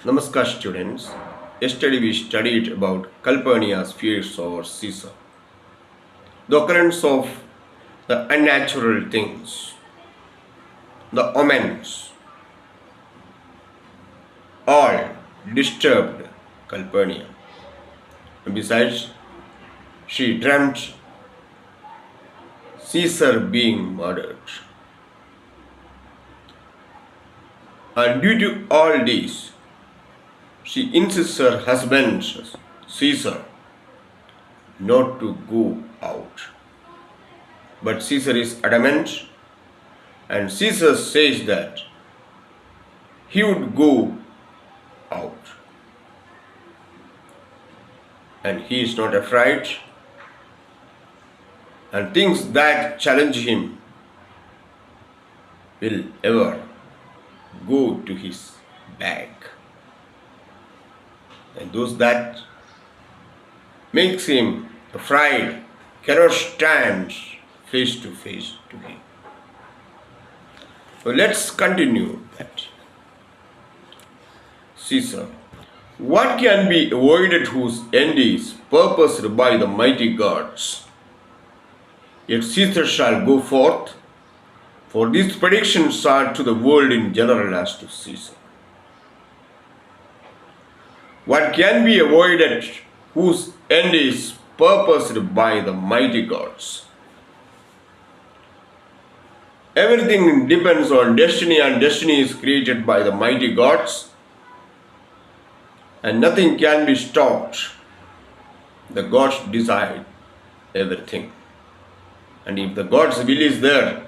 Namaskar students. Yesterday we studied about Calpurnia's fears over Caesar. The occurrence of the unnatural things, the omens, all disturbed Calpurnia. And besides, she dreamt Caesar being murdered. And due to all this, she insists her husband, Caesar, not to go out. But Caesar is adamant, and Caesar says that he would go out. And he is not afraid, and thinks that challenge him will ever go to his bag. And those that makes him afraid cannot stand face to him. So let's continue that. Caesar. What can be avoided whose end is purposed by the mighty gods? Yet Caesar shall go forth, for these predictions are to the world in general as to Caesar. What can be avoided whose end is purposed by the mighty gods? Everything depends on destiny, and destiny is created by the mighty gods, and nothing can be stopped. The gods decide everything. And if the God's will is there,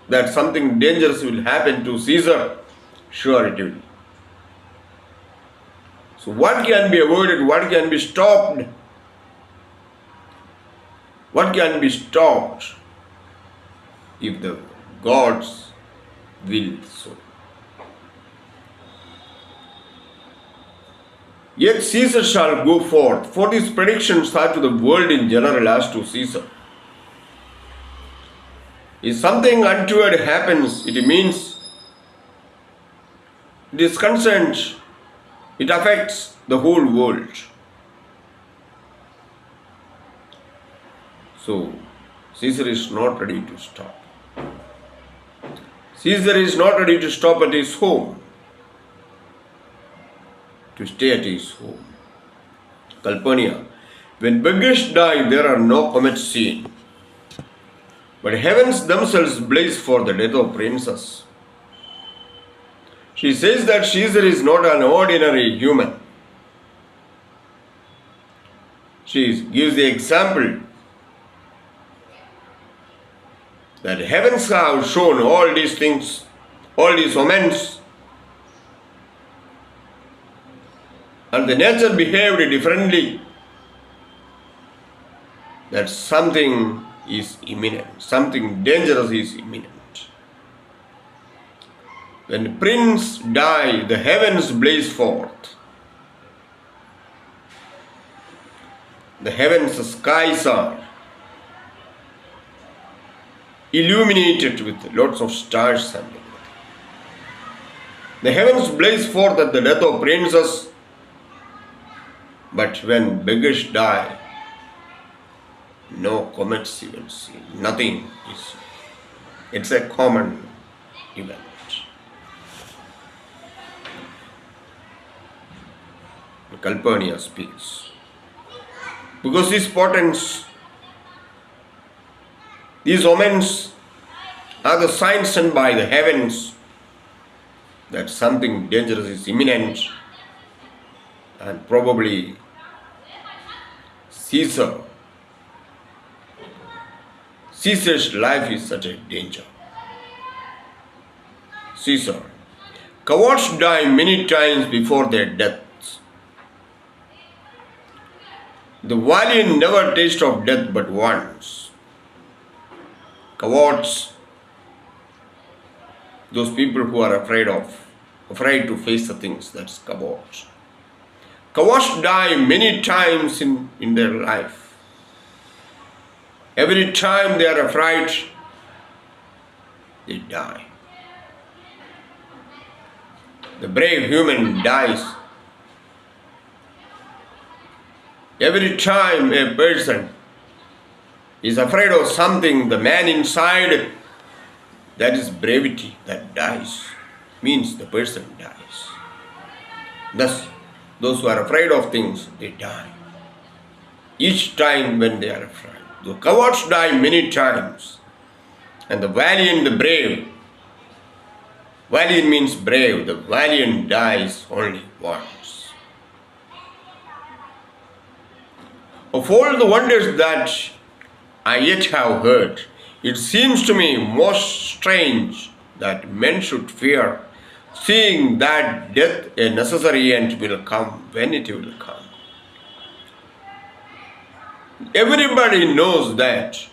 that something dangerous will happen to Caesar, sure it will. So what can be avoided? What can be stopped? What can be stopped if the God's will so? Yet Caesar shall go forth, for these predictions are to the world in general as to Caesar. If something untoward happens, it means it is concerned, it affects the whole world. So, Caesar is not ready to stop. Caesar is not ready to stop at his home, to stay at his home. Calpurnia. When beggars die, there are no comets seen, but heavens themselves blaze for the death of princes. She says that Caesar is not an ordinary human. She gives the example that heavens have shown all these things, all these omens, and the nature behaved differently, that something is imminent, something dangerous is imminent. When princes die, the heavens blaze forth. The heavens, the skies are illuminated with lots of stars. And the heavens blaze forth at the death of princes. But when beggars die, no comets you will see. Nothing is. It's a common event. Calpurnia speaks. Because these portents, these omens are the signs sent by the heavens that something dangerous is imminent, and probably Caesar's life is such a danger. Caesar. Cowards die many times before their deaths. The valiant never taste of death but once. Cowards, those people who are afraid to face the things, that's cowards. Cowards die many times in their life. Every time they are afraid, they die. the brave human dies. Every time a person is afraid of something, the man inside, that is bravery that dies, means the person dies. Thus, those who are afraid of things, they die. Each time when they are afraid. The cowards die many times. And the valiant, the brave, valiant means brave, the valiant dies only once. Of all the wonders that I yet have heard, it seems to me most strange that men should fear, seeing that death a necessary end will come when it will come. Everybody knows that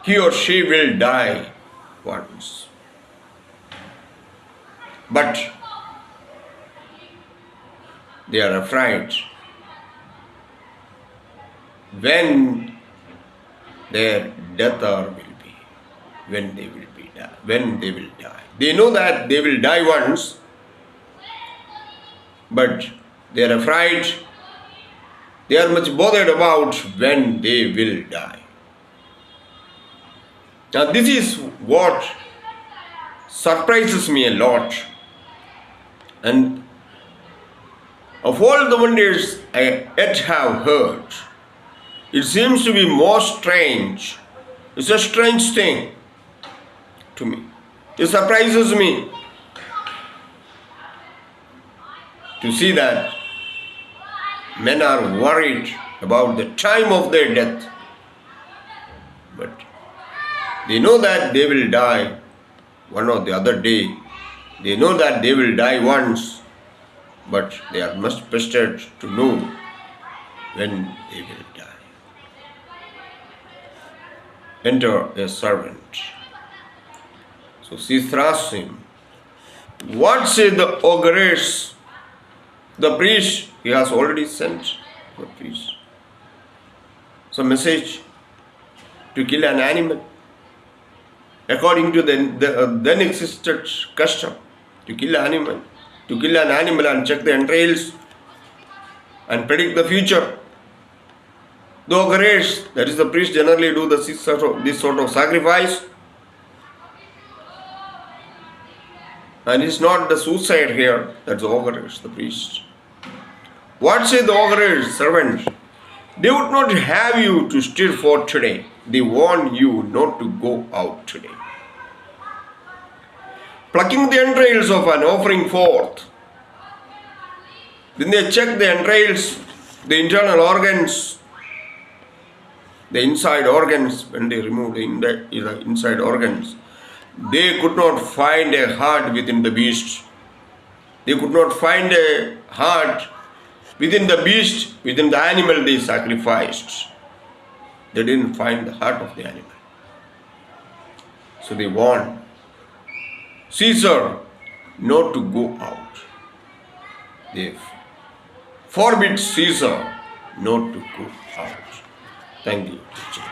he or she will die once. But they are afraid when their death hour will be, when they will die. They know that they will die once, but they are afraid. They are much bothered about when they will die. Now this is what surprises me a lot. And of all the wonders I yet have heard, it seems to be most strange. It's a strange thing to me. It surprises me to see that men are worried about the time of their death. But they know that they will die one or the other day. They know that they will die once, but they are much pestered to know when they will die. Enter a servant. So she thrust him. What say the ogress? The priest, he has already sent the priest some message to kill an animal. According to the then existed custom, to kill an animal and check the entrails and predict the future. The ogress, that is the priest, generally do this sort of sacrifice. And it's not the suicide here, that's the ogress, the priest. What say the ogress, servant? They would not have you to stir forth today. They warn you not to go out today. Plucking the entrails of an offering forth. Then they check the entrails, the internal organs, the inside organs. When they removed the inside organs, they could not find a heart within the beast. They could not find a heart within the beast, within the animal they sacrificed. They didn't find the heart of the animal. So they warned Caesar not to go out. They forbid Caesar not to go out. Thank you, teacher.